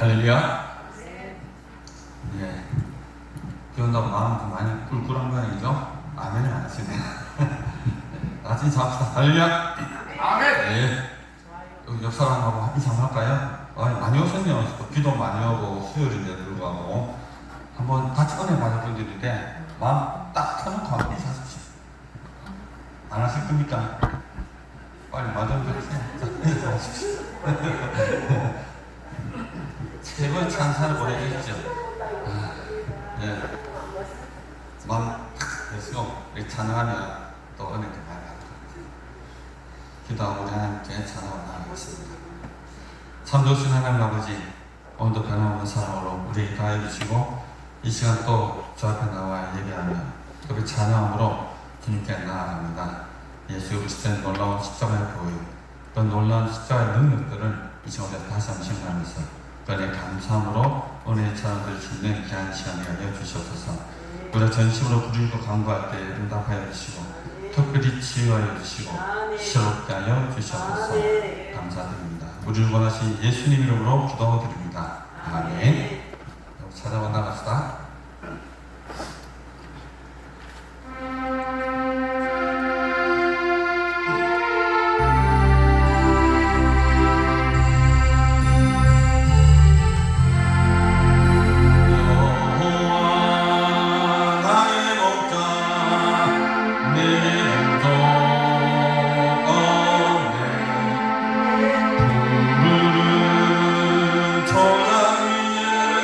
할렐루야. 예. 비 온다고 마음이 좀 많이 꿀꿀한 모양이죠? 아멘을 안 하시네. 같이 인사합시다. 할렐루야. 아멘. 예. 여기 옆 사람하고 인사 한번 할까요? 많이 오셨네요. 또 비도 많이 오고 수요일인데 불구하고 한번 같이 은혜 받을 분들인데 마음 딱 터놓고 한번 인사하십시오. 안 하실 겁니까? 빨리 마저 하세요. 인사하십시오. 최고의 찬사를 보내주십시오. 예. 마음 그래서 우리 찬양하면 또 은혜를 많이 받을 것 같아요. 기도하고 우리 하나님께 찬양을 나누겠습니다. 참 좋으신 하나님 아버지, 오늘도 변함없는 사랑으로 우리에게 가해 주시고 이 시간 또 저 앞에 나와 예배하며 또 그 찬양으로 주님께 나아갑니다. 예수 그리스도의 놀라운 십자가의 보혈, 그 놀라운 십자가의 능력들을 이 시간에 다시 한번 생각하면서 그에 감사함으로 은혜의 찬양을 수 있는 귀한 시간이 하여 주시옵소서. 우리가 전심으로 부르고 간구할 때 응답하여 주시고 특별히 치유하여 주시고 시럽게 하여 주시옵소서. 감사드립니다. 우리를 원하신 예수님 이름으로 기도드립니다. 아멘. 찾아봐 나갑시다. 푸른 초장 위에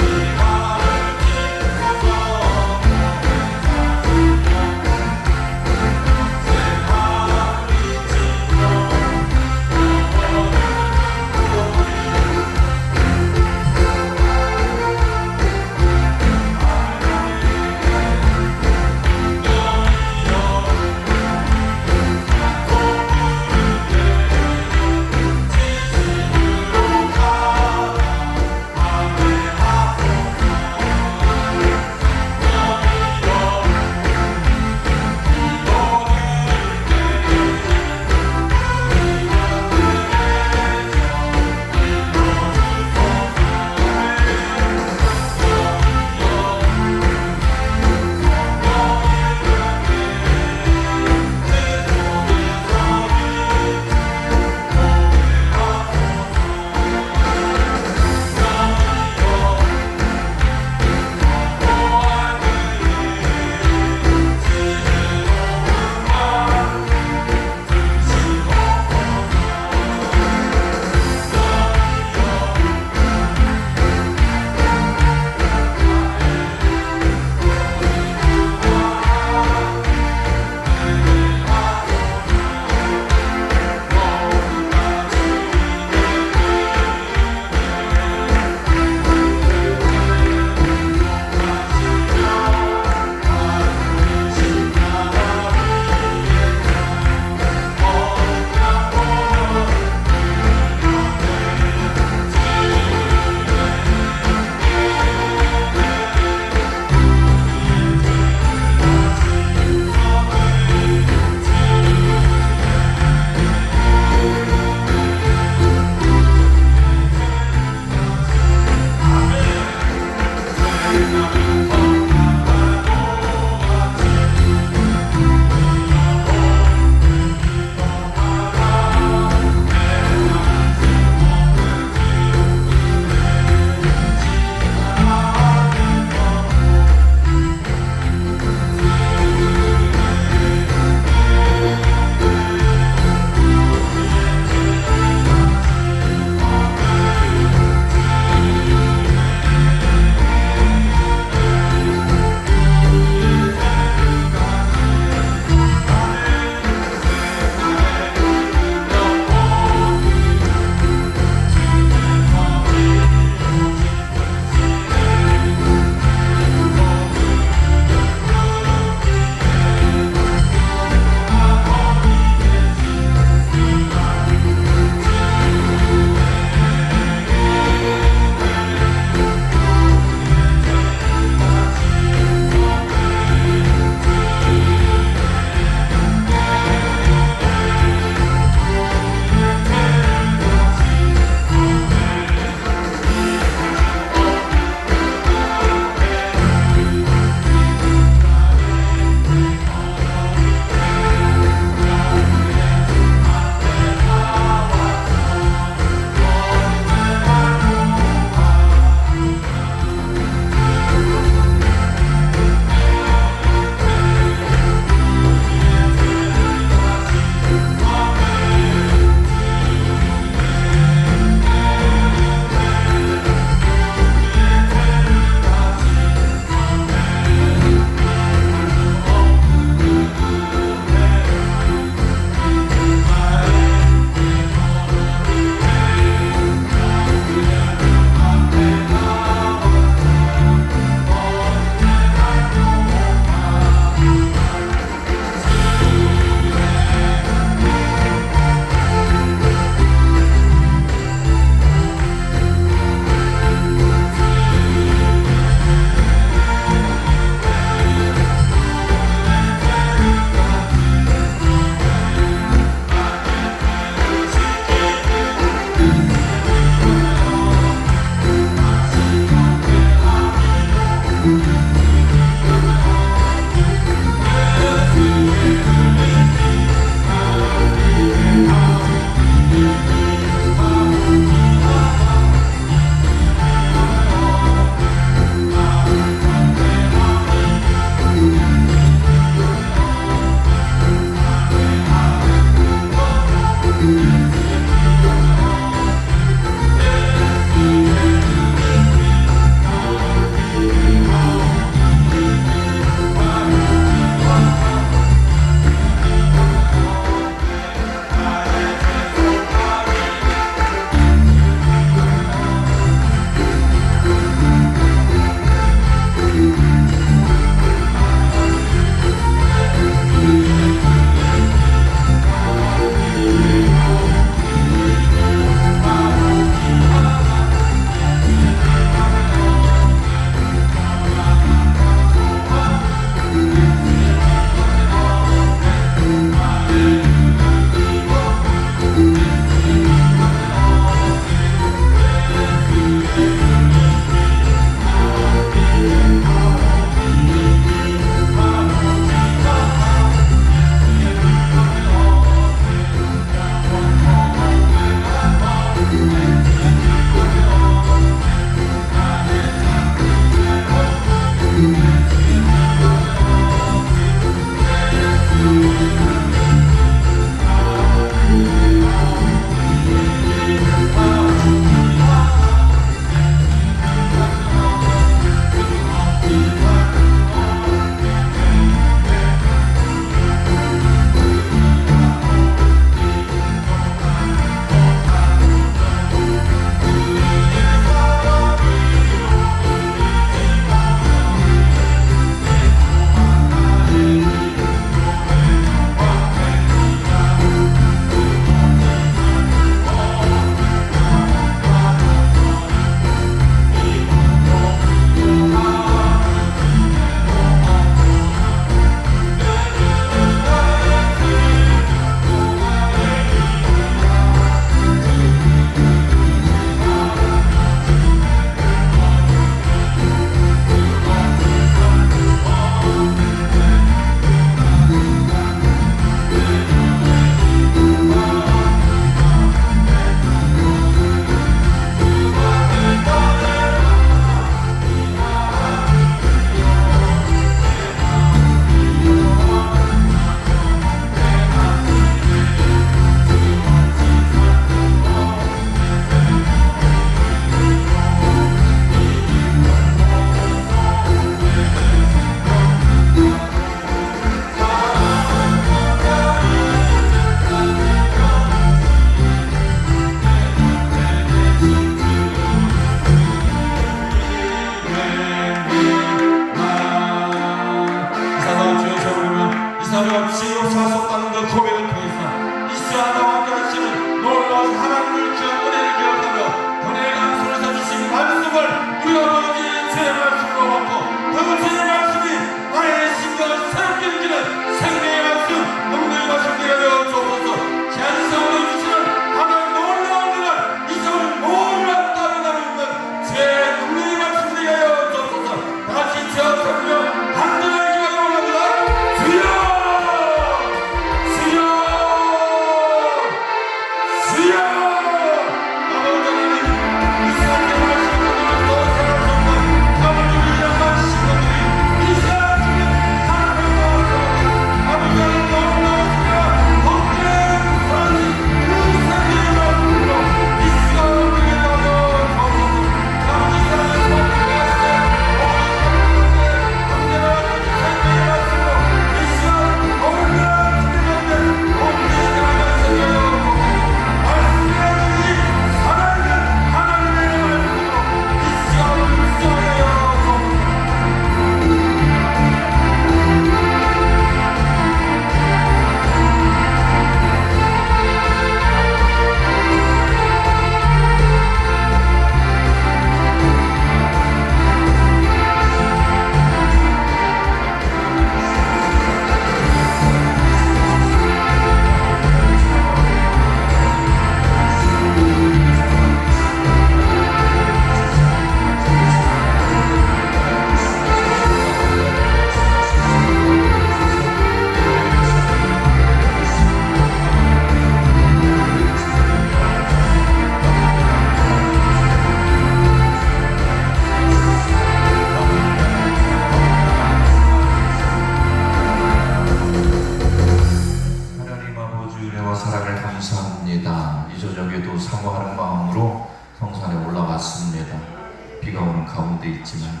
어려움 가운데 있지만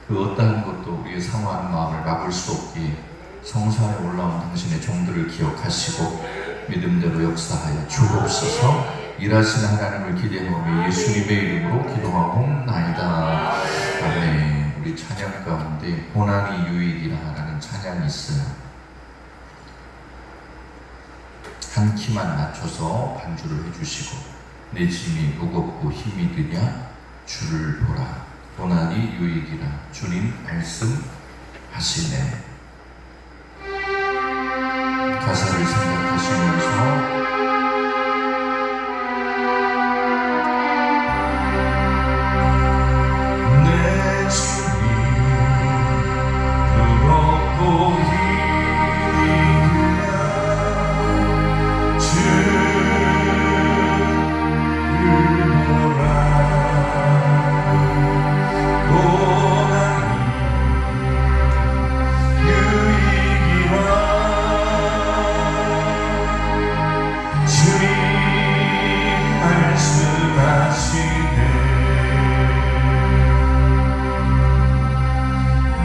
그 어떠한 것도 우리의 사모하는 마음을 막을 수 없기에 성사에 올라온 당신의 종들을 기억하시고 믿음대로 역사하여 주옵소서. 일하시는 하나님을 기대하며 예수님의 이름으로 기도하옵나이다. 아멘. 우리 찬양 가운데 고난이 유익이라 라는 찬양이 있어요. 한 키만 맞춰서 반주를 해주시고 내 짐이 무겁고 힘이 드냐 주를 보라. 고난이 유익이라 주님 말씀하시네. 가사를 생각하시면서 내 짐이 무겁고 힘이 드냐 주를 보라.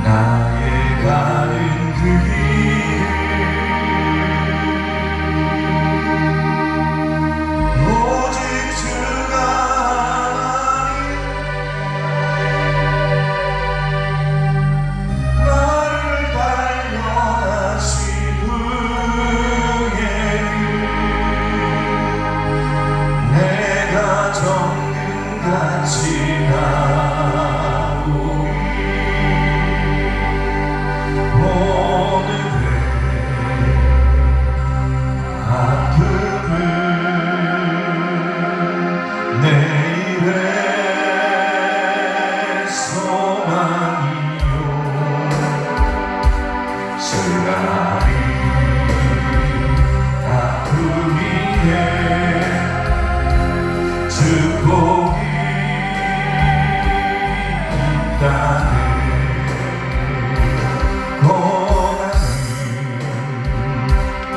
나의 가는 그 길 오직 주가 나를 달려가신 후에는 내가 정금같이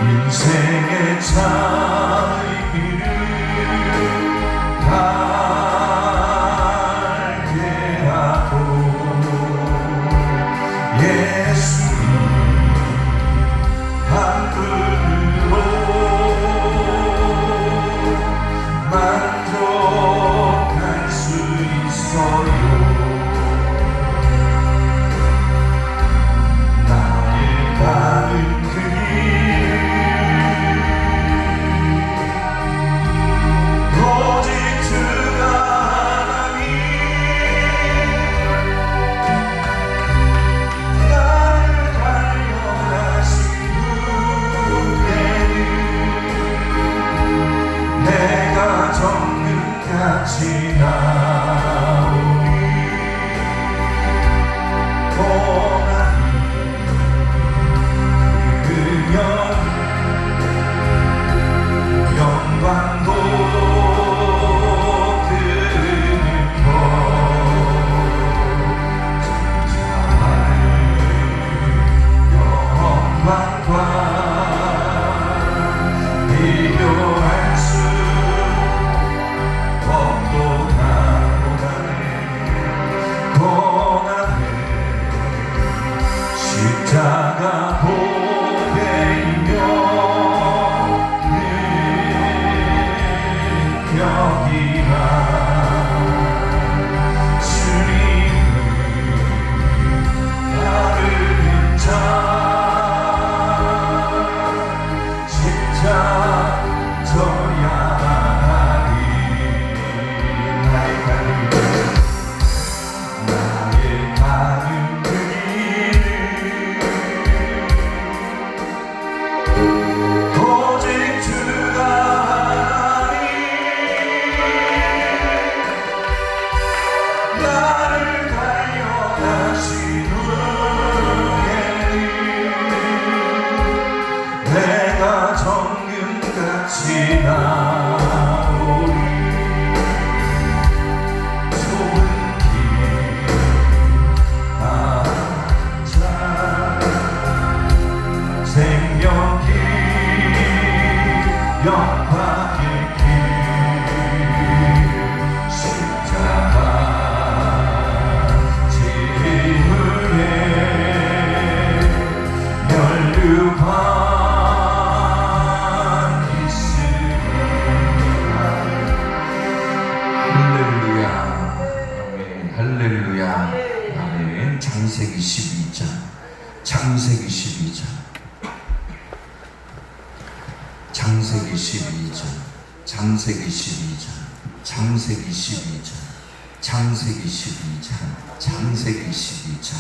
인생의 참 의미를 알게 하고 예수님 한 분으로 만족할 수 있어요. 나의 가는 그 같이 나오니 고난이 그면 영광도 드는 것 천사의 영광과 비교할 수 십자가 보배이며 능력이라 주님은 나를 빈자 십자져야 하리. 나의 가는 그 오직 주가 하나니 나를 달려가신 후에는 내가 정금같이 나오리. 좁은 길 창세기 12장, 창세기 12장, 창세기 12장, 창세기 12장, 창세기 12장, 창세기 12장, 창세기 12장,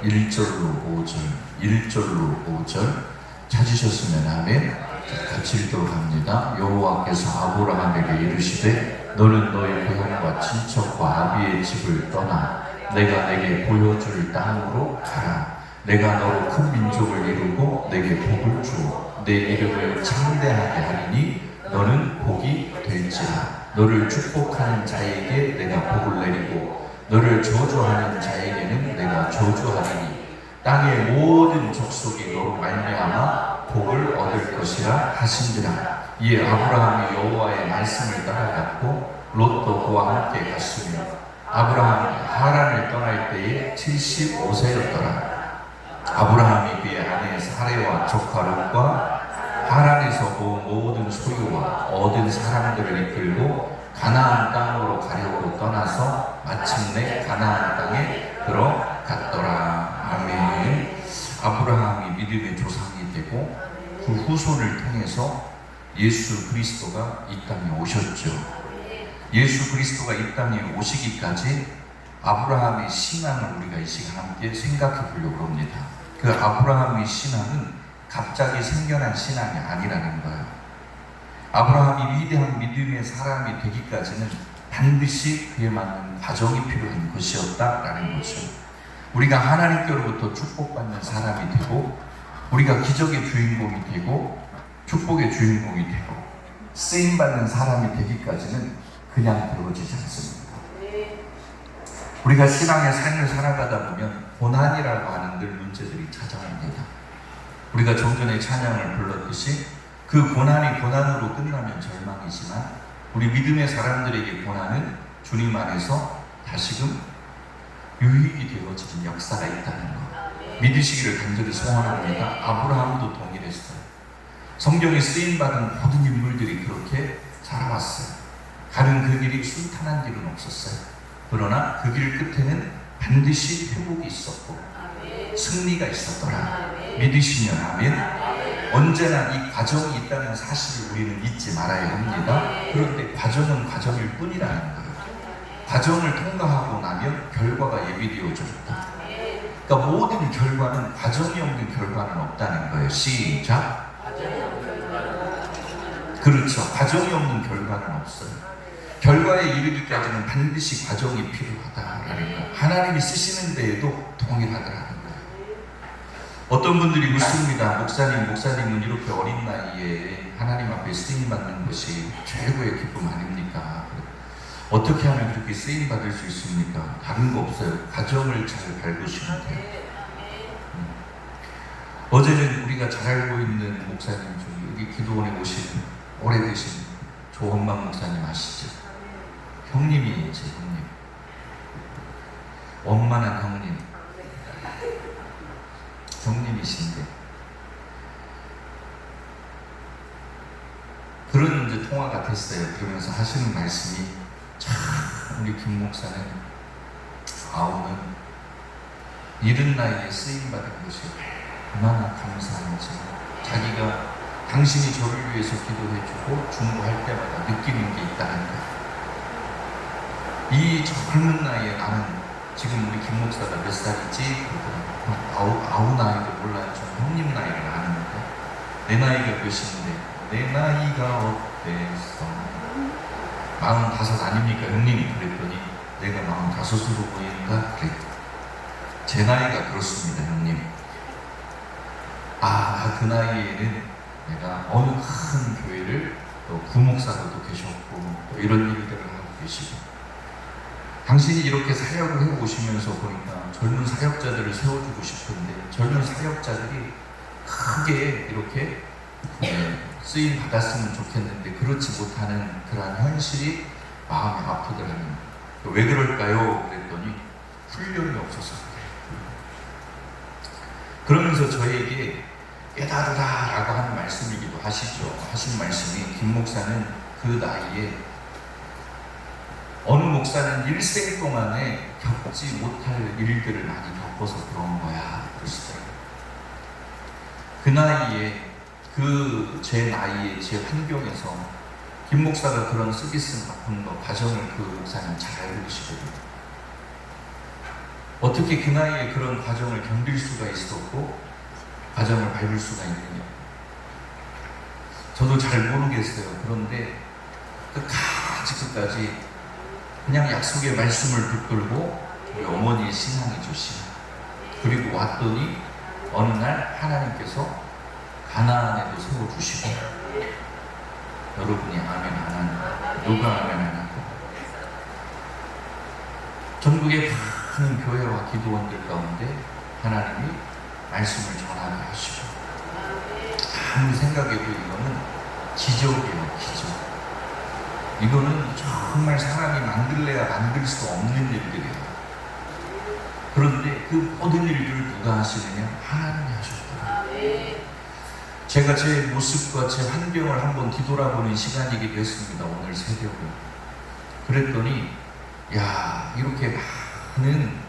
1절로 5절, 1절로 5절 찾으셨으면 아멘. 같이 읽도록 합니다. 여호와께서 아브라함에게 이르시되 너는 너의 고향과 친척과 아비의 집을 떠나 내가 내게 보여줄 땅으로 가라. 내가 너로 큰 민족을 이루고 내게 복을 주어 내 이름을 창대하게 하리니 너는 복이 될지라. 너를 축복하는 자에게 내가 복을 내리고 너를 저주하는 자에게는 내가 저주하리니 땅의 모든 족속이 너로 말미암아 복을 얻을 것이라 하신지라. 이에 아브라함이 여호와의 말씀을 따라갔고 롯도 그와 함께 갔으며 아브라함이 하란을 떠날 때에 75세였더라. 아브라함이 그의 아내 사레와 조카 롯과 하란에서 모은 모든 소유와 얻은 사람들을 이끌고 가나안 땅으로 가려고 떠나서 마침내 가나안 땅에 들어갔더라. 아멘. 아브라함이 믿음의 조상이 되고 그 후손을 통해서 예수 그리스도가 이 땅에 오셨죠. 예수 그리스도가 이 땅에 오시기까지 아브라함의 신앙을 우리가 이 시간 함께 생각해 보려고 합니다. 그 아브라함의 신앙은 갑자기 생겨난 신앙이 아니라는 거예요. 아브라함이 위대한 믿음의 사람이 되기까지는 반드시 그에 맞는 과정이 필요한 것이었다라는 거죠. 우리가 하나님께로부터 축복받는 사람이 되고 우리가 기적의 주인공이 되고 축복의 주인공이 되고 쓰임받는 사람이 되기까지는 그냥 되어지지 않습니다. 우리가 신앙의 삶을 살아가다 보면 고난이라고 하는 늘 문제들이 찾아옵니다. 우리가 정전의 찬양을 불렀듯이 그 고난이 고난으로 끝나면 절망이지만 우리 믿음의 사람들에게 고난은 주님 안에서 다시금 유익이 되어지는 역사가 있다는 것 믿으시기를 간절히 소원합니다. 아브라함도 동일했어요. 성경에 쓰임받은 모든 인물들이 그렇게 살아왔어요. 가는 그 길이 순탄한 길은 없었어요. 그러나 그 길 끝에는 반드시 회복이 있었고 승리가 있었더라. 믿으시면 아멘. 언제나 이 과정이 있다는 사실을 우리는 잊지 말아야 합니다. 그런데 과정은 과정일 뿐이라는 거예요. 과정을 통과하고 나면 결과가 예비되어져 있다. 그러니까 모든 결과는 과정이 없는 결과는 없다는 거예요. 시작. 그렇죠. 과정이 없는 결과는 없어요. 결과에 이르기까지는 반드시 과정이 필요하다라는 거예요. 하나님이 쓰시는 데에도 동일하더라는 거예요. 어떤 분들이 묻습니다. 목사님은 이렇게 어린 나이에 하나님 앞에 쓰임받는 것이 최고의 기쁨 아닙니까? 어떻게 하면 그렇게 쓰임받을 수 있습니까? 다른 거 없어요. 과정을 잘 밟으시면 돼요. 어제는 우리가 잘 알고 있는 목사님 중에 여기 기도원에 오신 오래되신 조원만 목사님 아시죠? 형님이에요. 제 형님. 원만한 형님. 형님이신데 그런 이제 통화가 됐어요. 그러면서 하시는 말씀이 참 우리 김 목사는 아우는 이른 나이에 쓰임받은 것이 얼마나 감사한지 자기가 당신이 저를 위해서 기도해주고 중보할 때마다 느끼는 게 있다는 거예요. 이 젊은 나이에 나는 지금 우리 김 목사가 몇 살이지? 아우 나이도 몰라요. 저 형님 나이를 아는데 내 나이가 몇인데 내 나이가 어때서 45 아닙니까 형님이? 그랬더니 내가 45으로 보인다 그랬다. 제 나이가 그렇습니다 형님. 그 나이에는 내가 어느 큰 교회를 또 부목사로도 계셨고 또 이런 일들을 하고 계시고 당신이 이렇게 사역을 해오시면서 보니까 젊은 사역자들을 세워주고 싶은데 젊은 사역자들이 크게 이렇게 쓰임 받았으면 좋겠는데 그렇지 못하는 그러한 현실이 마음이 아프더라고요. 왜 그럴까요? 그랬더니 훈련이 없어서 그래요. 그러면서 저에게 깨달으라 라고 하는 말씀이기도 하시죠. 하신 말씀이 김 목사는 그 나이에 어느 목사는 일생 동안에 겪지 못할 일들을 많이 겪어서 그런 거야 그러시더라고요. 그 나이에 제 나이에 제 환경에서 김 목사가 그런 서비스 맡은 거 과정을 그 목사님 잘 알고 계시거든요. 어떻게 그 나이에 그런 과정을 견딜 수가 있었고 과정을 밟을 수가 있느냐, 저도 잘 모르겠어요. 그런데 끝까지 그냥 약속의 말씀을 붙들고 우리 어머니의 신앙이죠, 신앙. 그리고 왔더니 어느 날 하나님께서 가나안에도 세워주시고, 여러분이 아멘 안 하는, 누가 아멘 안 하고, 전국의 많은 교회와 기도원들 가운데 하나님이 말씀을 전하게 하시고, 아무리 생각해도 이거는 기적이에요, 기적. 이거는 정말 사람이 만들래야 만들 수 없는 일들이에요. 그런데 그 모든 일들을 누가 하시느냐? 하나님이 하셨더라고요. 제가 제 모습과 제 환경을 한번 뒤돌아보는 시간이기도 했습니다, 오늘 새벽에. 그랬더니 야, 이렇게 많은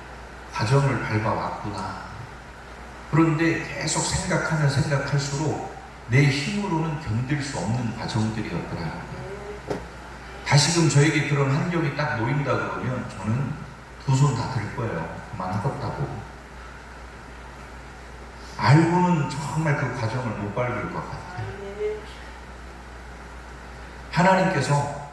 과정을 밟아왔구나. 그런데 계속 생각하면 생각할수록 내 힘으로는 견딜 수 없는 과정들이었더라고요. 다시금 저에게 그런 환경이 딱 놓인다 그러면 저는 두 손 다 들 거예요. 그만하겠다고. 알고는 정말 그 과정을 못 밟을 것 같아요. 하나님께서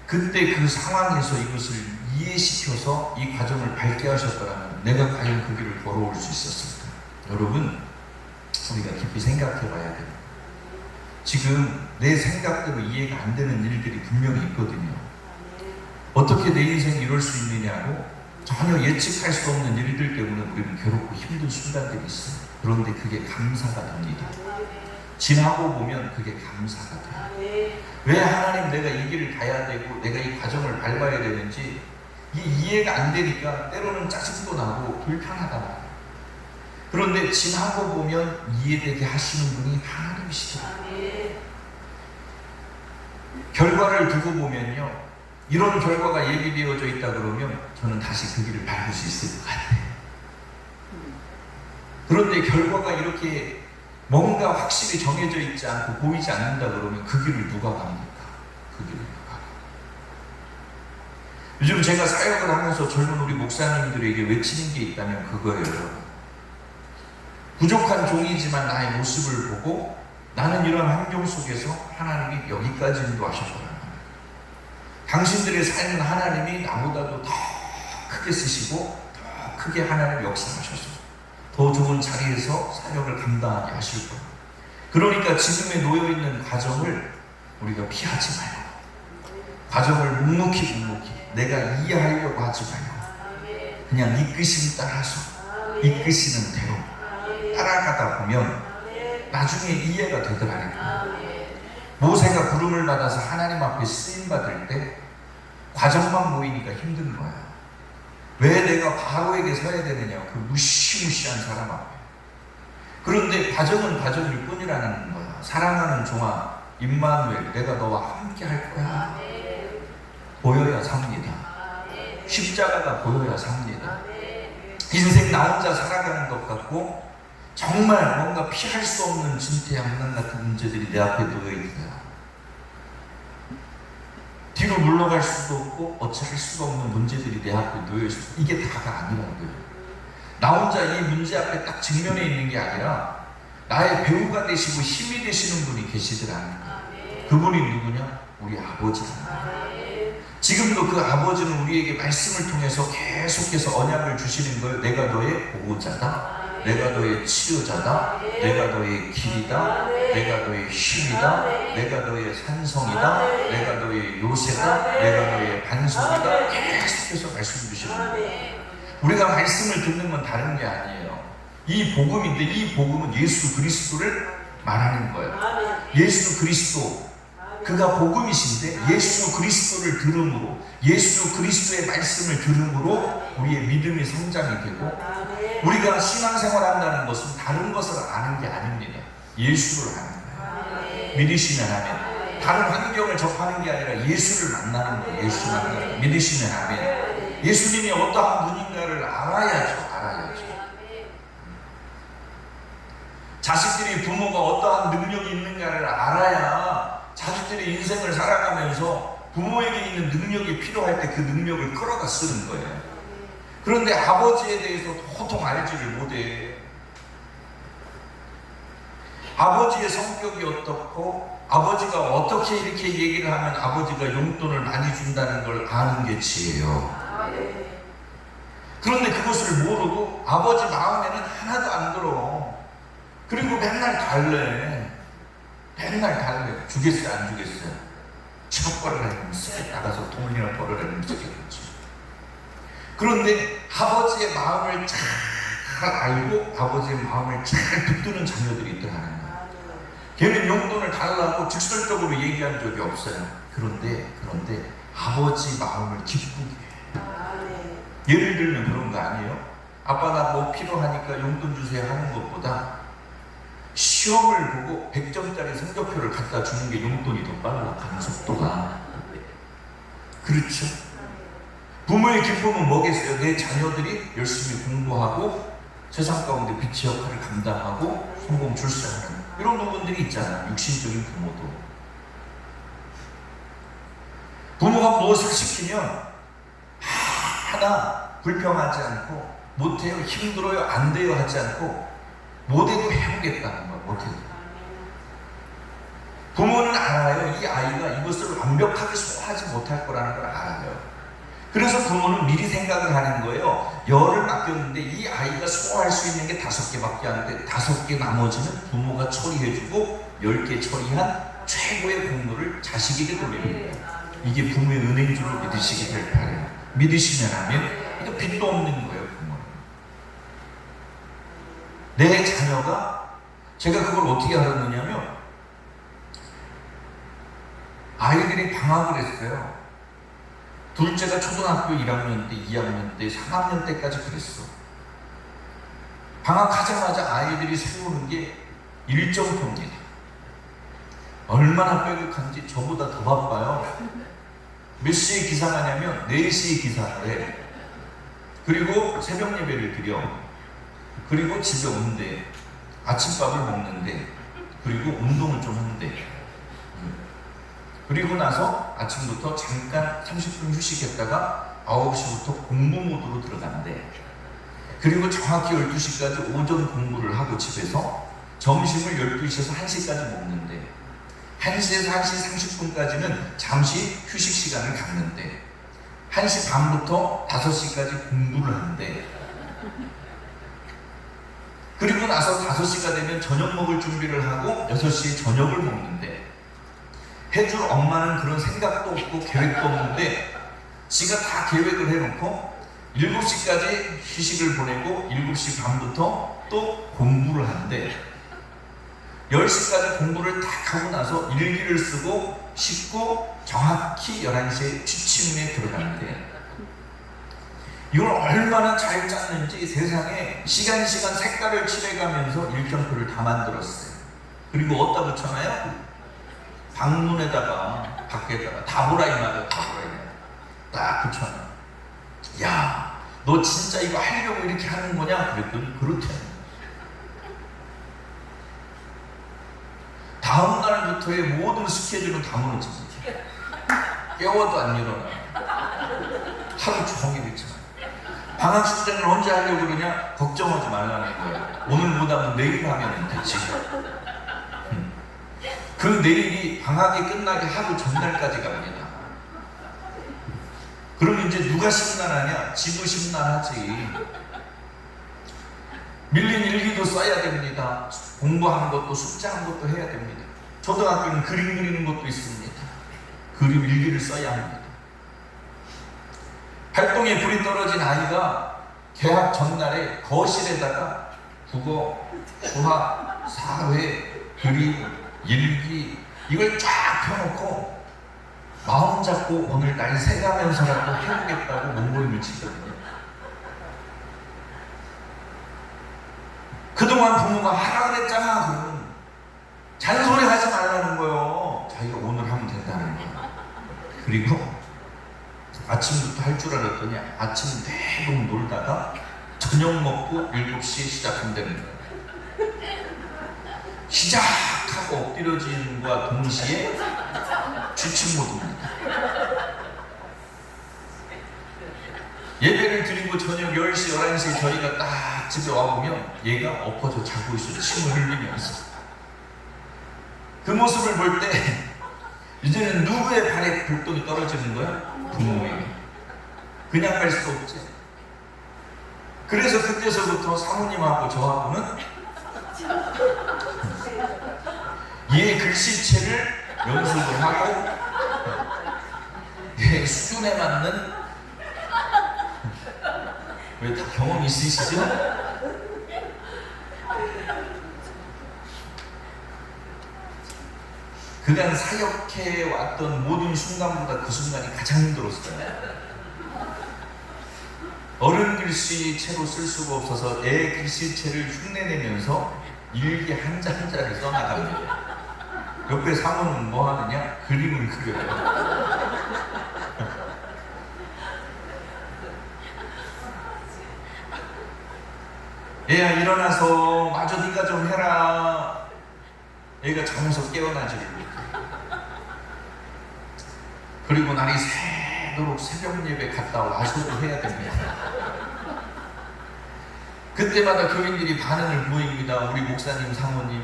그때 그 상황에서 이것을 이해시켜서 이 과정을 밟게 하셨더라면 내가 과연 그 길을 걸어올 수 있었을까? 여러분, 우리가 깊이 생각해 봐야 됩니다. 지금 내 생각대로 이해가 안 되는 일들이 분명히 있거든요. 어떻게 내 인생이 이럴 수 있느냐고 전혀 예측할 수 없는 일들 때문에 우리는 괴롭고 힘든 순간들이 있어요. 그런데 그게 감사가 됩니다. 지나고 보면 그게 감사가 돼요. 왜 하나님 내가 이 길을 가야 되고 내가 이 과정을 밟아야 되는지 이게 이해가 안 되니까 때로는 짜증도 나고 불편하다. 그런데 지나고 보면 이해되게 하시는 분이 하나님이시더라고요. 결과를 두고 보면요, 이런 결과가 예비되어져 있다 그러면 저는 다시 그 길을 밟을 수 있을 것 같아요. 그런데 결과가 이렇게 뭔가 확실히 정해져 있지 않고 보이지 않는다 그러면 그 길을 누가 갑니까? 그 길을 누가 갑니까? 요즘 제가 사역을 하면서 젊은 우리 목사님들에게 외치는 게 있다면 그거예요. 부족한 종이지만 나의 모습을 보고 나는 이런 환경 속에서 하나님이 여기까지 인도하셨구나. 당신들의 삶은 하나님이 나보다도 더 크게 쓰시고 더 크게 하나님 역사하셔서 더 좋은 자리에서 사역을 감당하게 하실 거예요. 그러니까 지금에 놓여있는 과정을 우리가 피하지 말고, 과정을 묵묵히 내가 이해하려고 하지 말고 그냥 이끄심 따라서 이끄시는 대로 따라가다 보면 나중에 이해가 되더라니까. 모세가 부름을 받아서 하나님 앞에 쓰임받을 때 과정만 보이니까 힘든 거야. 왜 내가 바로에게 서야 되느냐, 그 무시무시한 사람 앞에. 그런데 과정은 과정일 뿐이라는 거야. 사랑하는 종아 임마누엘, 내가 너와 함께 할 거야. 보여야 삽니다. 십자가가 보여야 삽니다. 인생 나 혼자 살아가는 것 같고 정말 뭔가 피할 수 없는 진퇴양난 같은 문제들이 내 앞에 놓여 있어요. 뒤로 물러갈 수도 없고 어찌할 수가 없는 문제들이 내 앞에 놓여 있어요. 이게 다가 아니라고요. 나 혼자 이 문제 앞에 딱 직면해 있는 게 아니라 나의 배우가 되시고 힘이 되시는 분이 계시더라. 그분이 누구냐? 우리 아버지다. 지금도 그 아버지는 우리에게 말씀을 통해서 계속해서 언약을 주시는 거예요. 내가 너의 보호자다. 내가 너의 치료자다. 내가 너의 길이다. 내가 너의 힘이다. 내가 너의 산성이다. 내가 너의 요새다. 내가 너의 반석이다. 계속해서 말씀 주시는 거예요. 우리가 말씀을 듣는 건 다른 게 아니에요. 이 복음인데 이 복음은 예수 그리스도를 말하는 거예요. 예수 그리스도, 그가 복음이신데 예수 그리스도를 들음으로, 예수 그리스도의 말씀을 들음으로 우리의 믿음이 성장이 되고, 우리가 신앙생활 한다는 것은 다른 것을 아는 게 아닙니다. 예수를 아는 거예요. 믿으시면 아멘. 다른 환경을 접하는 게 아니라 예수를 만나는 거예요. 예수 만나는 거. 믿으시면 아멘. 예수님이 어떠한 분인가를 알아야죠. 자식들이 부모가 어떠한 능력이 있는가를 알아야 자식들이 인생을 살아가면서 부모에게 있는 능력이 필요할 때 그 능력을 끌어다 쓰는 거예요. 그런데 아버지에 대해서 도통 알지를 못해. 아버지의 성격이 어떻고 아버지가 어떻게 이렇게 얘기를 하면 아버지가 용돈을 많이 준다는 걸 아는 게 지혜예요. 그런데 그것을 모르고 아버지 마음에는 하나도 안 들어. 그리고 맨날 달래. 주겠어요 안 주겠어요? 첩벌을 하면 쓱 나가서 돈이나 벌어내면 쓰겠지. 그런데 아버지의 마음을 잘 알고 아버지의 마음을 잘 붙드는 자녀들이 있더라는 거예요. 걔는 용돈을 달라고 직설적으로 얘기한 적이 없어요. 그런데 아버지 마음을 기쁘게 해요. 예를 들면 그런 거 아니에요? 아빠 나 뭐 필요하니까 용돈 주세요 하는 것보다 시험을 보고 100점짜리 성적표를 갖다 주는 게 용돈이 더 빨라. 가는 속도가. 그렇죠? 부모의 기쁨은 뭐겠어요? 내 자녀들이 열심히 공부하고 세상 가운데 빛의 역할을 감당하고 성공 출세하는 이런 부분들이 있잖아요. 육신적인 부모도. 부모가 무엇을 시키면 하나 불평하지 않고 못해요, 힘들어요, 안 돼요 하지 않고 못해도 해보겠다는 거야. 못해도. 부모는 알아요. 이 아이가 이것을 완벽하게 소화하지 못할 거라는 걸 알아요. 그래서 부모는 미리 생각을 하는 거예요. 10을 맡겼는데 이 아이가 소화할 수 있는 게 5개밖에 안 돼. 5개 나머지는 부모가 처리해주고 10개 처리한 최고의 공로를 자식에게 돌립니다. 이게 부모의 은혜인 줄로 믿으시기 될 바래요. 믿으시면 하면 이거 빚도 없는 거예요. 부모는. 내 자녀가 제가 그걸 어떻게 알았느냐면 아이들이 방학을 했어요. 둘째가 초등학교 1학년 때, 2학년 때, 3학년 때까지 그랬어. 방학하자마자 아이들이 세우는 게 일정표입니다. 얼마나 뾰족한지 저보다 더 바빠요. 몇 시에 기상하냐면 4시에 기상을 해. 그리고 새벽 예배를 드려. 그리고 집에 온대. 아침밥을 먹는데. 그리고 운동을 좀 한대. 그리고 나서 아침부터 잠깐 30분 휴식했다가 9시부터 공부 모드로 들어간대. 그리고 정확히 12시까지 오전 공부를 하고 집에서 점심을 12시에서 1시까지 먹는데 1시에서 1시 30분까지는 잠시 휴식 시간을 갖는데 1시 반부터 5시까지 공부를 한대. 그리고 나서 5시가 되면 저녁 먹을 준비를 하고 6시에 저녁을 먹는데 해줄 엄마는 그런 생각도 없고 계획도 없는데 지가 다 계획을 해놓고 7시까지 휴식을 보내고 7시 반부터 또 공부를 한대. 10시까지 공부를 딱 하고 나서 일기를 쓰고 씻고 정확히 11시에 취침에 들어간대. 이걸 얼마나 잘 짰는지 세상에 시간 색깔을 칠해가면서 일정표를 다 만들었어요. 그리고 어디다 붙여놔요? 방문에다가 밖에다가 다 보라 이 말이야. 다 보라 이 말이야. 딱 붙여놔. 야, 너 진짜 이거 하려고 이렇게 하는 거냐? 그랬더니 그렇대. 다음 날부터의 모든 스케줄은 다 무너지지. 깨워도 안 일어나. 하루 종일 있잖아. 방학 숙제는 언제 하려고 그러냐? 걱정하지 말라는 거야. 오늘 못하면 내일 하면 되지. 그 내일이 방학이 끝나기 하루 전날까지 갑니다. 그럼 이제 누가 심란하냐? 지도 심란하지. 밀린 일기도 써야 됩니다. 공부하는 것도 숙제하는 것도 해야 됩니다. 초등학교는 그림 그리는 것도 있습니다. 그림 일기를 써야 합니다. 활동에 불이 떨어진 아이가 개학 전날에 거실에다가 국어, 수학, 사회, 그림, 일기 이걸 쫙 펴놓고 마음 잡고 오늘 날 새가면서라도 해보겠다고 몸부림을 치거든요. 그동안 부모가 하라 그랬잖아. 그러면 잔소리 하지 말라는 거예요. 자기가 오늘 한 없다는 거야. 그리고 아침부터 할 줄 알았더니 아침 대부분 놀다가 저녁 먹고 7시에 시작한다는 거야. 시작하고 엎드려지는과 동시에 취침 모드입니다. 예배를 드리고 저녁 10시, 11시에 저희가 딱 집에 와보면 얘가 엎어져 자고 있어. 침을 흘리면서. 그 모습을 볼 때 이제는 누구의 발에 불똥이 떨어지는 거야? 부모에게. 그냥 갈 수 없지. 그래서 그때서부터 사모님하고 저하고는 얘 글씨체를 연습을 하고 얘 수준에 맞는, 왜 다 경험 있으시죠? 그간 사역해 왔던 모든 순간보다 그 순간이 가장 힘들었어요. 어른 글씨체로 쓸 수가 없어서 애 글씨체를 흉내내면서 일기 한자 한자를 써나갑니다. 옆에 사모는 뭐 하느냐? 그림을 그려요. 얘야 일어나서 마저 네가 좀 해라. 얘가 잠에서 깨어나지를 못해. 그리고 날이 새도록 새벽 예배 갔다 와서도 해야 됩니다. 그때마다 교인들이 반응을 보입니다. 우리 목사님, 사모님,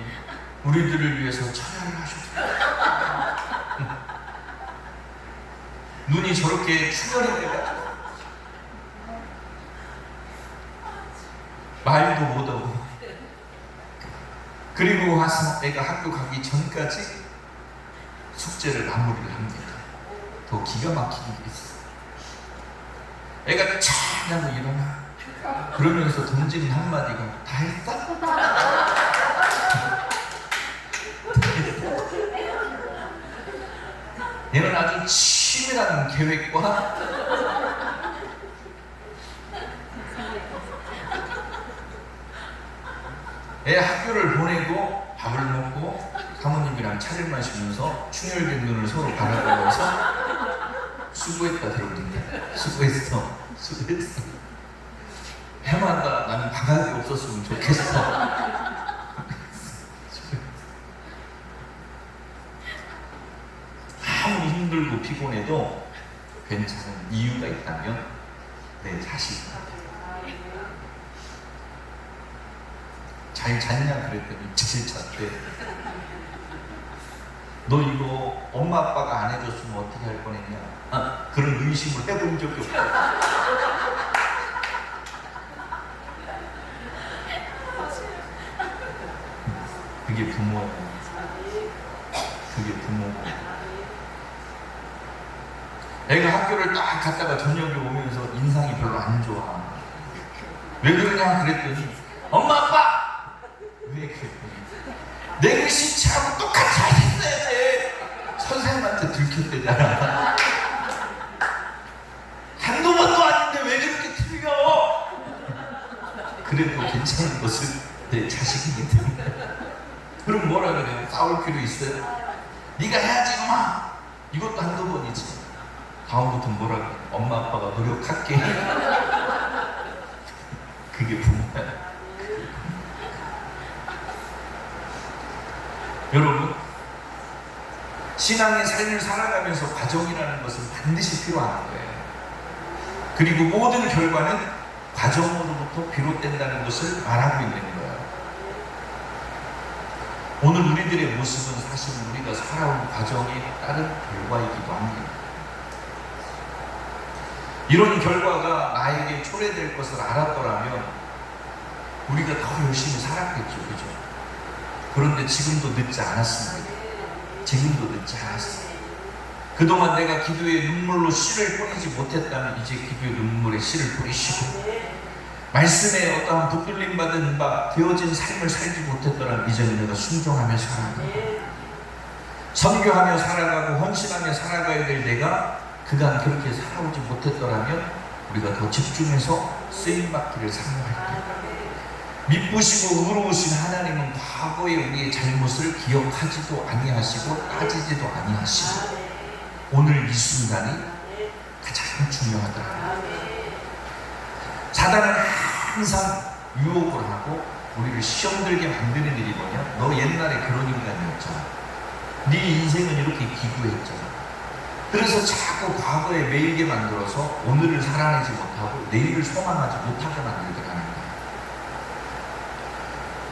우리들을 위해서 찬양을 하셨다. 눈이 저렇게 충혈이 돼가지고 말도 못하고, 그리고 와서 애가 학교 가기 전까지 숙제를 마무리를 합니다. 더 기가 막히게 있어. 애가 참 하고 일어나. 그러면서 던지는 한마디가 다 했다? 얘는 아주 치밀한 계획과 애 학교를 보내고 밥을 먹고 사모님이랑 차를 마시면서 충혈된 눈을 서로 바라보면서 수고했다 들어옵니다. 수고했어. 수고했어. 해마다 나는 방학이 없었으면 좋겠어. 아무리 힘들고 피곤해도 괜찮은 이유가 있다면 내 자식한테. 잘 잤냐 그랬더니 잘 잤대. 너 이거 엄마 아빠가 안 해줬으면 어떻게 할 뻔했냐? 그런 의심을 해본 적이 없다. 그게 부모야. 그게 부모고. 애가 학교를 딱 갔다가 저녁에 오면서 인상이 별로 안 좋아. 왜 그러냐 그랬더니 엄마 아빠! 왜 그랬더니 내 글씨체하고 똑같이 하셨어야지. 선생님한테 들켰대잖아. 한두 번도 아닌데 왜 그렇게 틀려? 그래도 괜찮은 것은 내 자식이기 때문에. 그럼 뭐라 그래요? 싸울 필요 있어요? 네가 해야지 엄마. 이것도 한두 번이지. 다음부터 뭐라 그래? 엄마 아빠가 노력할게. 그게 부모야. 여러분, 신앙의 삶을 살아가면서 과정이라는 것은 반드시 필요한 거예요. 그리고 모든 결과는 과정으로부터 비롯된다는 것을 말하고 있는 거예요. 오늘 우리들의 모습은 사실 우리가 살아온 과정에 따른 결과이기도 합니다. 이런 결과가 나에게 초래될 것을 알았더라면 우리가 더 열심히 살았겠죠, 그죠? 그런데 지금도 늦지 않았습니다. 지금도 늦지 않았어요. 그동안 내가 기도의 눈물로 씨를 뿌리지 못했다면 이제 기도의 눈물에 씨를 뿌리시고, 말씀에 어떠한 붙들림 받은 바 되어진 삶을 살지 못했더라면 이제는 내가 순종하며 살아가고, 선교하며 살아가고 헌신하며 살아가야 될 내가 그간 그렇게 살아오지 못했더라면 우리가 더 집중해서 쓰임받기를 사모할 때, 미쁘시고 의로우신 하나님은 과거의 우리의 잘못을 기억하지도 아니하시고 따지지도 아니하시고 오늘 이 순간이 가장 중요하더라. 사단은 항상 유혹을 하고 우리를 시험 들게 만드는 일이 뭐냐? 너 옛날에 그런 인간이었잖아. 네 인생은 이렇게 기구했잖아. 그래서 자꾸 과거에 매이게 만들어서 오늘을 살아내지 못하고 내일을 소망하지 못하게 만들더라는 거야.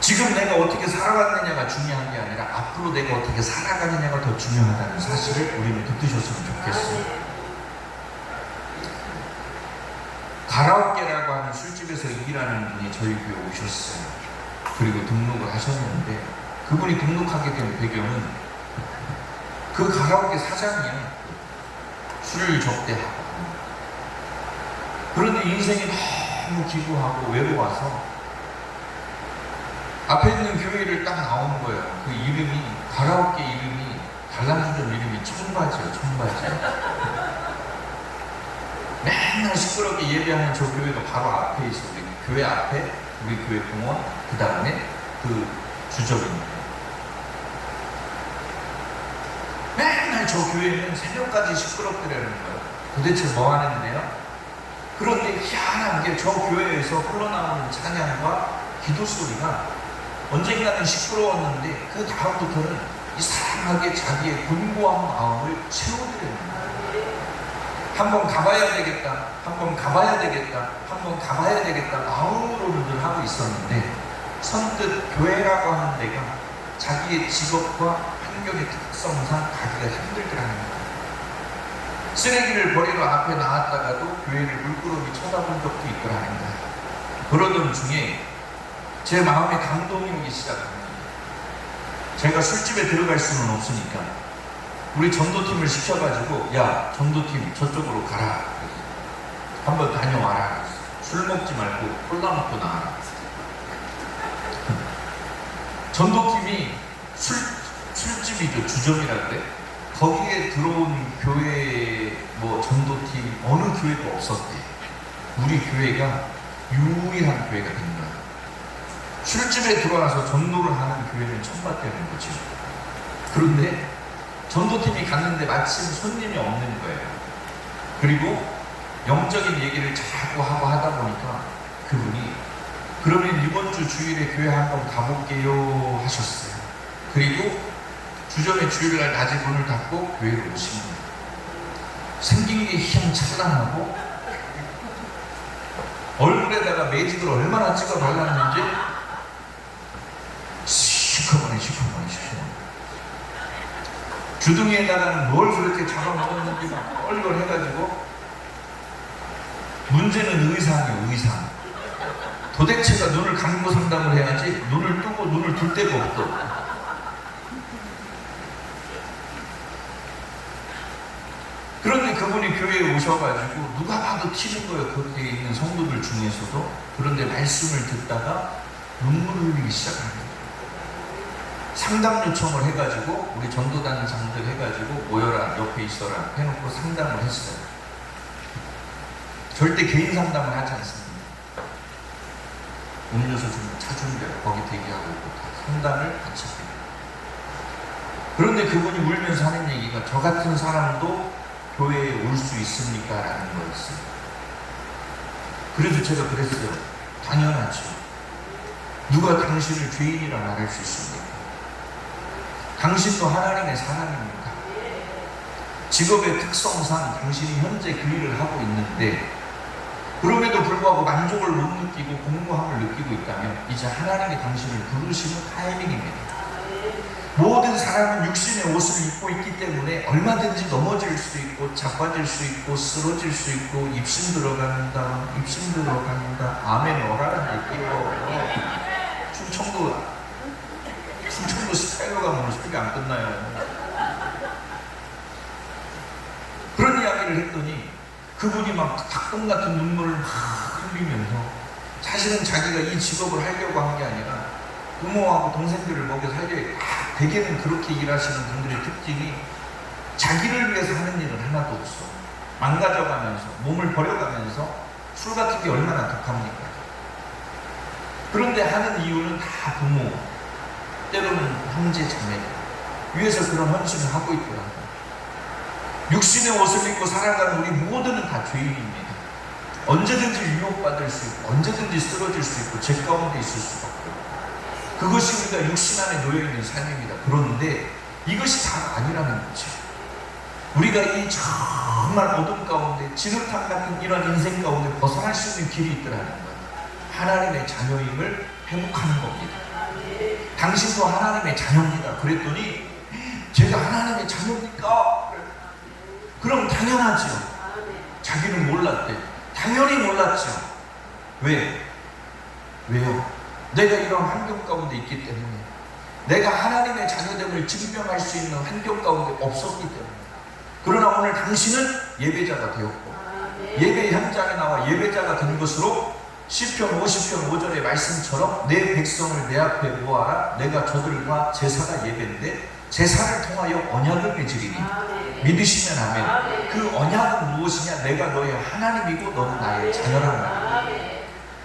지금 내가 어떻게 살아갔느냐가 중요한 게 아니라 앞으로 내가 어떻게 살아가느냐가 더 중요하다는 사실을 우리는 붙드셨으면 좋겠어요. 가라오케라고 하는 술집에서 일하는 분이 저희 교회에 오셨어요. 그리고 등록을 하셨는데 그분이 등록하게 된 배경은 그 가라오케 사장이야. 술을 접대하고. 그런데 인생이 너무 기구하고 외로워서 앞에 있는 교회를 딱 나온 거예요. 그 이름이, 가라오케 이름이, 달라주던 이름이 청바지예요. 청바지. 맨날 시끄럽게 예배하는 저 교회가 바로 앞에 있어. 우리 교회 앞에, 우리 교회 공원, 그 다음에 그 주적입니다. 맨날 저 교회는 새벽까지 시끄럽더라는 거예요. 도대체 뭐 하는데요? 그런데 희한한 게 저 교회에서 흘러나오는 찬양과 기도 소리가 언젠가는 시끄러웠는데 그 다음부터는 이상하게 자기의 곤고한 마음을 채워드리는 거예요. 한번 가봐야 되겠다, 한번 가봐야 되겠다, 한번 가봐야 되겠다 마음으로는 늘 하고 있었는데 선뜻 교회라고 하는 데가 자기의 직업과 환경의 특성상 가기가 힘들더라는 거예요. 쓰레기를 버리러 앞에 나왔다가도 교회를 물끄러미 쳐다본 적도 있더라는 거예요. 그러던 중에 제 마음에 감동이 오기 시작합니다. 제가 술집에 들어갈 수는 없으니까 우리 전도팀을 시켜가지고 야 전도팀 저쪽으로 가라. 한번 다녀와라. 술 먹지 말고 콜라 먹고 나와라. 전도팀이 술집이죠. 주점이라 그래. 거기에 들어온 교회 뭐 전도팀 어느 교회도 없었대. 우리 교회가 유일한 교회가 된 거야. 술집에 들어와서 전도를 하는 교회는 처음 봤다는 거죠. 그런데 전도팀이 갔는데 마침 손님이 없는 거예요. 그리고 영적인 얘기를 자꾸 하고 하다 보니까 그분이 그러면 이번 주 주일에 교회 한번 가볼게요 하셨어요. 그리고 주점의 주일날 낮에 문을 닫고 교회로 오신 거예요. 생긴 게 희양찬란하고 얼굴에다가 매직을 얼마나 찍어 발랐는지 시커머니 주둥이에다가는 뭘 그렇게 잡아먹었는지 막 뻘걸 해가지고 문제는 의상이에요. 의상. 도대체가 눈을 감고 상담을 해야지 눈을 뜨고 눈을 둘 데가 없어. 그런데 그분이 교회에 오셔가지고 누가 봐도 튀는 거예요. 거기에 있는 성도들 중에서도. 그런데 말씀을 듣다가 눈물을 흘리기 시작합니다. 상담 요청을 해가지고 우리 전도단장들 해가지고 모여라 옆에 있어라 해놓고 상담을 했어요. 절대 개인 상담을 하지 않습니다. 음료수 좀 차준대요. 거기 대기하고 있고 다 상담을 같이 해요. 그런데 그분이 울면서 하는 얘기가 저 같은 사람도 교회에 올 수 있습니까? 라는 거였어요. 그래서 제가 그랬어요. 당연하죠. 누가 당신을 죄인이라 말할 수 있습니까? 당신도 하나님의 사람입니다. 직업의 특성상 당신이 현재 그 일을 하고 있는데 그럼에도 불구하고 만족을 못 느끼고 공고함을 느끼고 있다면 이제 하나님이 당신을 부르시는 타이밍입니다. 모든 사람은 육신의 옷을 입고 있기 때문에 얼마든지 넘어질 수 있고 자빠질 수 있고 쓰러질 수 있고 입심 들어간다 아멘 어라는 얘기예요. 충청도 스타일로 가면 소리가 안 끝나요. 그런 이야기를 했더니 그분이 막 닭똥 같은 눈물을 막 흘리면서 사실은 자기가 이 직업을 하려고 한 게 아니라 부모하고 동생들을 먹여 살려야 대개는 그렇게 일하시는 분들의 특징이 자기를 위해서 하는 일은 하나도 없어. 망가져가면서 몸을 버려가면서 술 같은 게 얼마나 독합니까? 그런데 하는 이유는 다 부모 때로는 형제 자매 위해서 그런 헌신을 하고 있더라고요. 육신의 옷을 입고 살아가는 우리 모두는 다 죄인입니다. 언제든지 유혹받을 수 있고 언제든지 쓰러질 수 있고 죄 가운데 있을 수가 없고, 그것이 우리가 육신 안에 놓여있는 삶입니다. 그런데 이것이 다가 아니라는 거죠. 우리가 이 정말 어둠 가운데 지름탕 같은 이런 인생 가운데 벗어날 수 있는 길이 있더라는 것, 하나님의 자녀임을 회복하는 겁니다. 당신도 하나님의 자녀입니다. 그랬더니 제가 하나님의 자녀입니까? 그럼 당연하죠. 자기는 몰랐대. 당연히 몰랐죠. 왜? 왜요? 내가 이런 환경 가운데 있기 때문에, 내가 하나님의 자녀됨을 증명할 수 있는 환경 가운데 없었기 때문에. 그러나 오늘 당신은 예배자가 되었고, 예배 현장에 나와 예배자가 된 것으로 시편 50편 5절의 말씀처럼 내 백성을 내 앞에 모아라. 내가 저들과 제사가 예배인데 제사를 통하여 언약을 맺으리니. 믿으시면 아멘. 그 언약은 무엇이냐? 내가 너의 하나님이고 너는 나의 자녀라는 말이에요.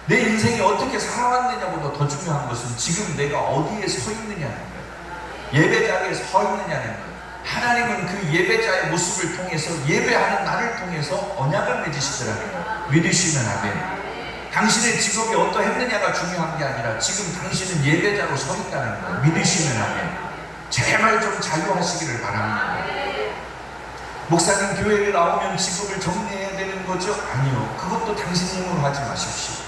내 인생이 어떻게 살아왔느냐보다 더 중요한 것은 지금 내가 어디에 서 있느냐는 거예요. 예배자리에 서 있느냐는 거예요. 하나님은 그 예배자의 모습을 통해서, 예배하는 나를 통해서 언약을 맺으시더라고요. 믿으시면 아멘. 당신의 직업이 어떠했느냐가 중요한 게 아니라 지금 당신은 예배자로 서 있다는 거예요. 믿으시면 아멘. 제발 좀 자유하시기를 바랍니다. 목사님, 교회를 나오면 직업을 정리해야 되는 거죠? 아니요. 그것도 당신 힘으로 하지 마십시오.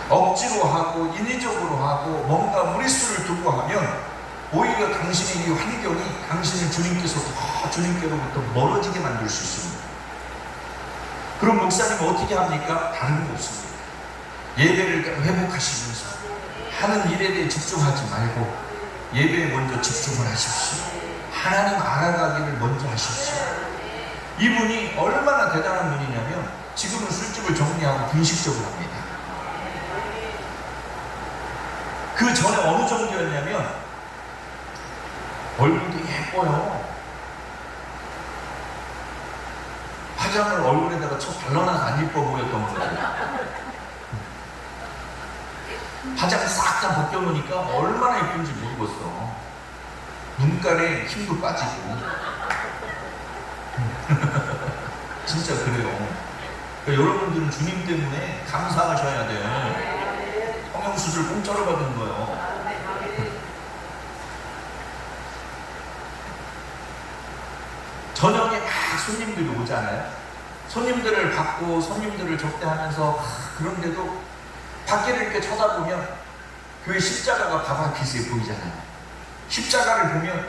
억지로 하고 인위적으로 하고 뭔가 무리수를 두고 하면 오히려 당신의 이 환경이 당신을 주님께서 더 주님께로부터 멀어지게 만들 수 있습니다. 그럼 목사님은 어떻게 합니까? 다른 거 없습니다. 예배를 회복하시면서 하는 일에 대해 집중하지 말고 예배에 먼저 집중을 하십시오. 하나님 알아가기를 먼저 하십시오. 이분이 얼마나 대단한 분이냐면 지금은 술집을 정리하고 분식적으로 합니다. 그 전에 어느 정도였냐면 얼굴도 예뻐요. 화장을 얼굴에다가 쳐 발라놔서 안 예뻐 보였던 거예요. 화장 싹 다 벗겨놓으니까 얼마나 예쁜지 모르겠어. 눈깔에 힘도 빠지고. 진짜 그래요. 그러니까 여러분들은 주님 때문에 감사하셔야 돼요. 성형수술 공짜로 받은 거예요. 저녁에 막 손님들이 오잖아요. 손님들을 받고 손님들을 접대하면서 그런데도 밖에를 이렇게 쳐다보면 교회 십자가가 밥 앞에 보이잖아요. 십자가를 보면